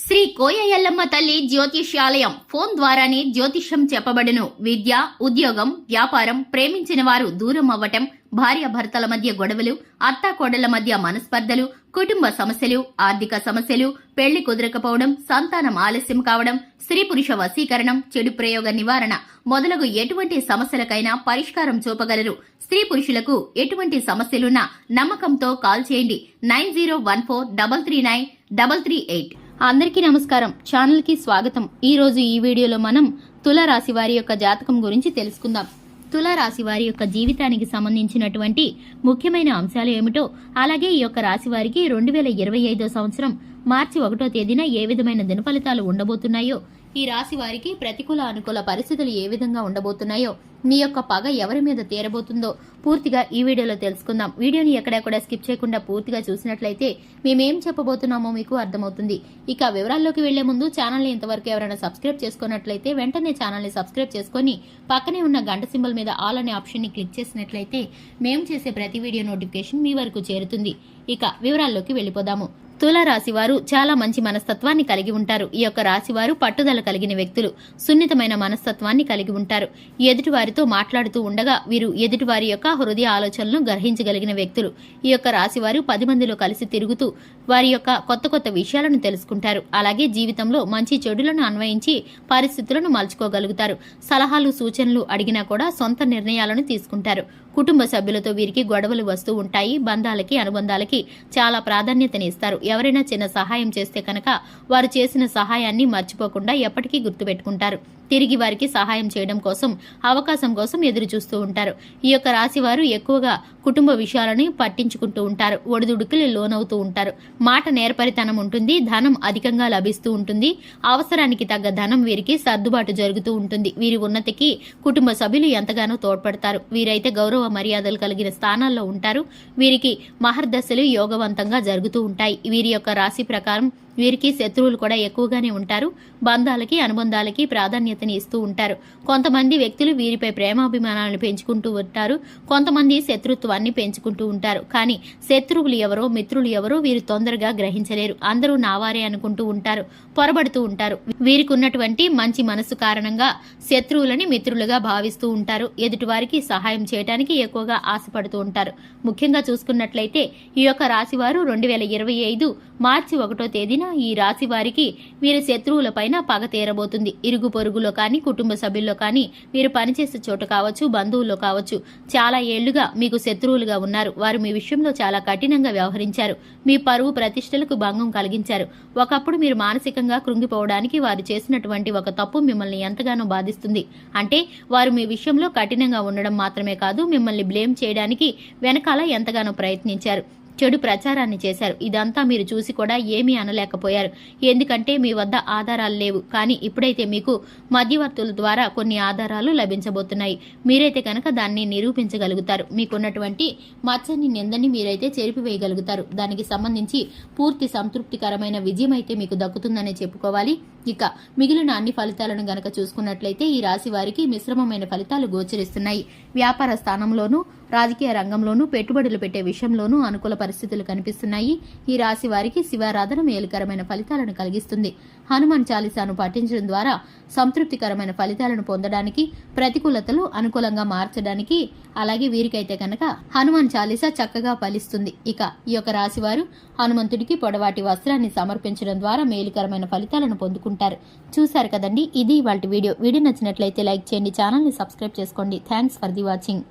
శ్రీ కోయ ఎల్లమ్మ తల్లి జ్యోతిష్యాలయం ఫోన్ ద్వారానే జ్యోతిష్యం చెప్పబడును. విద్య, ఉద్యోగం, వ్యాపారం, ప్రేమించిన వారు దూరం అవ్వటం, భార్యాభర్తల మధ్య గొడవలు, అత్తాకోడళ్ల మధ్య మనస్పర్ధలు, కుటుంబ సమస్యలు, ఆర్థిక సమస్యలు, పెళ్లి కుదరకపోవడం, సంతానం ఆలస్యం కావడం, స్త్రీ పురుష వశీకరణం, చెడు ప్రయోగ నివారణ మొదలగు ఎటువంటి సమస్యలకైనా పరిష్కారం చూపగలరు. స్త్రీ పురుషులకు ఎటువంటి సమస్యలున్నా నమ్మకంతో కాల్ చేయండి. 9014339338. అందరికీ నమస్కారం. ఛానల్ కి స్వాగతం. ఈ రోజు ఈ వీడియోలో మనం తులారాశి వారి యొక్క జాతకం గురించి తెలుసుకుందాం. తులారాశి వారి యొక్క జీవితానికి సంబంధించినటువంటి ముఖ్యమైన అంశాలు ఏమిటో, అలాగే ఈ యొక్క రాశి వారికి 2025 సంవత్సరం మార్చి 1వ తేదీన ఏ విధమైన దినఫలితాలు ఉండబోతున్నాయో, ఈ రాశి వారికి ప్రతికూల అనుకూల పరిస్థితులు ఏ విధంగా ఉండబోతున్నాయో, మీ యొక్క పగ ఎవరి మీద తీరబోతుందో పూర్తిగా ఈ వీడియోలో తెలుసుకుందాం. వీడియోని ఎక్కడెక్కడ స్కిప్ చేయకుండా పూర్తిగా చూసినట్లయితే మేమేం చెప్పబోతున్నామో మీకు అర్థమవుతుంది. ఇక వివరాల్లోకి వెళ్లే ముందు ఛానల్ని ఇంతవరకు ఎవరైనా సబ్స్క్రైబ్ చేసుకున్నట్లయితే వెంటనే ఛానల్ని సబ్స్క్రైబ్ చేసుకుని పక్కనే ఉన్న గంట సింబల్ మీద ఆల్ అనే ఆప్షన్ని క్లిక్ చేసినట్లయితే మేము చేసే ప్రతి వీడియో నోటిఫికేషన్ మీ వరకు చేరుతుంది. ఇక వివరాల్లోకి వెళ్లిపోదాము. తులారాశి వారు చాలా మంచి మనస్తత్వాన్ని కలిగి ఉంటారు. ఈ యొక్క రాశి వారు పట్టుదల కలిగిన వ్యక్తులు, సున్నితమైన మనస్తత్వాన్ని కలిగి ఉంటారు. ఎదుటివారితో మాట్లాడుతూ ఉండగా వీరు ఎదుటివారి యొక్క హృదయ ఆలోచనలను గ్రహించగలిగిన వ్యక్తులు. ఈ యొక్క రాశి వారు 10 మందిలో కలిసి తిరుగుతూ వారి యొక్క కొత్త కొత్త విషయాలను తెలుసుకుంటారు. అలాగే జీవితంలో మంచి చెడులను అన్వయించి పరిస్థితులను మలుచుకోగలుగుతారు. సలహాలు సూచనలు అడిగినా కూడా సొంత నిర్ణయాలను తీసుకుంటారు. కుటుంబ సభ్యులతో వీరికి గొడవలు వస్తూ ఉంటాయి. బంధాలకి అనుబంధాలకి చాలా ప్రాధాన్యతనిస్తారు. ఎవరైనా చిన్న సహాయం చేస్తే కనుక వారు చేసిన సహాయాన్ని మర్చిపోకుండా ఎప్పటికీ గుర్తుపెట్టుకుంటారు. తిరిగి వారికి సహాయం చేయడం కోసం, అవకాశం కోసం ఎదురు చూస్తూ ఉంటారు. ఈ యొక్క రాశి వారు ఎక్కువగా కుటుంబ విషయాలను పట్టించుకుంటూ ఉంటారు. ఒడిదుడుకులు లోనవుతూ ఉంటారు. మాట నేర్పరితనం ఉంటుంది. ధనం అధికంగా లభిస్తూ ఉంటుంది. అవసరానికి తగ్గ ధనం వీరికి సర్దుబాటు జరుగుతూ ఉంటుంది. వీరి ఉన్నతికి కుటుంబ సభ్యులు ఎంతగానో తోడ్పడతారు. వీరైతే గౌరవ మర్యాదలు కలిగిన స్థానాల్లో ఉంటారు. వీరికి మహర్దశలు యోగవంతంగా జరుగుతూ ఉంటాయి. వీరి యొక్క రాశి ప్రకారం వీరికి శత్రువులు కూడా ఎక్కువగానే ఉంటారు. బంధాలకి అనుబంధాలకి ప్రాధాన్యతని ఇస్తూ ఉంటారు. కొంతమంది వ్యక్తులు వీరిపై ప్రేమాభిమానాలను పెంచుకుంటూ ఉంటారు. కొంతమంది శత్రుత్వాన్ని పెంచుకుంటూ ఉంటారు. కానీ శత్రువులు ఎవరో మిత్రులు ఎవరో వీరు తొందరగా గ్రహించలేరు. అందరూ నావారే అనుకుంటూ ఉంటారు, పొరబడుతూ ఉంటారు. వీరికి ఉన్నటువంటి మంచి మనసు కారణంగా శత్రువులని మిత్రులుగా భావిస్తూ ఉంటారు. ఎదుటివారికి సహాయం చేయడానికి ఎక్కువగా ఆశపడుతూ ఉంటారు. ముఖ్యంగా చూసుకున్నట్లయితే ఈ యొక్క రాశివారు 2025 మార్చి 1వ తేదీన ఈ రాశి వారికి వీరి శత్రువుల పైన పగ తీరబోతుంది. ఇరుగు పొరుగులో కానీ, కుటుంబ సభ్యుల్లో కానీ, వీరు పనిచేసే చోట కావచ్చు, బంధువుల్లో కావచ్చు, చాలా ఏళ్లుగా మీకు శత్రువులుగా ఉన్నారు. వారు మీ విషయంలో చాలా కఠినంగా వ్యవహరించారు. మీ పరువు ప్రతిష్టలకు భంగం కలిగించారు. ఒకప్పుడు మీరు మానసికంగా కృంగిపోవడానికి వారు చేసినటువంటి ఒక తప్పు మిమ్మల్ని ఎంతగానో బాధిస్తుంది. అంటే వారు మీ విషయంలో కఠినంగా ఉండడం మాత్రమే కాదు, మిమ్మల్ని బ్లేమ్ చేయడానికి వెనకాల ఎంతగానో ప్రయత్నించారు. చెడు ప్రచారాన్ని చేశారు. ఇదంతా మీరు చూసి కూడా ఏమీ అనలేకపోయారు. ఎందుకంటే మీ వద్ద ఆధారాలు లేవు. కానీ ఇప్పుడైతే మీకు మధ్యవర్తుల ద్వారా కొన్ని ఆధారాలు లభించబోతున్నాయి. మీరైతే కనుక దాన్ని నిరూపించగలుగుతారు. మీకున్నటువంటి మచ్చని నిందని మీరైతే చెరిపివేయగలుగుతారు. దానికి సంబంధించి పూర్తి సంతృప్తికరమైన విజయం అయితే మీకు దక్కుతుందనే చెప్పుకోవాలి. ఇక మిగిలిన అన్ని ఫలితాలను గనక చూసుకున్నట్లయితే ఈ రాశి వారికి మిశ్రమమైన ఫలితాలు గోచరిస్తున్నాయి. వ్యాపార స్థానంలోనూ, రాజకీయ రంగంలోనూ, పెట్టుబడులు పెట్టే విషయంలోనూ అనుకూల పరిస్థితులు కనిపిస్తున్నాయి. ఈ రాశి వారికి శివారాధన మేలుకరమైన ఫలితాలను కలిగిస్తుంది. హనుమాన్ చాలీసాను పఠించడం ద్వారా సంతృప్తికరమైన ఫలితాలను పొందడానికి, ప్రతికూలతలు అనుకూలంగా మార్చడానికి, అలాగే వీరికైతే కనుక హనుమాన్ చాలీసా చక్కగా ఫలిస్తుంది. ఇక ఈ యొక్క రాశి వారు హనుమంతుడికి పొడవాటి వస్త్రాన్ని సమర్పించడం ద్వారా మేలుకరమైన ఫలితాలను పొందుకుంటారు. చూశారు కదండి, ఇది ఇవాల్టి వీడియో. వీడియో నచ్చినట్లయితే లైక్ చేయండి, ఛానల్ని సబ్స్క్రైబ్ చేసుకోండి. Thanks for the watching.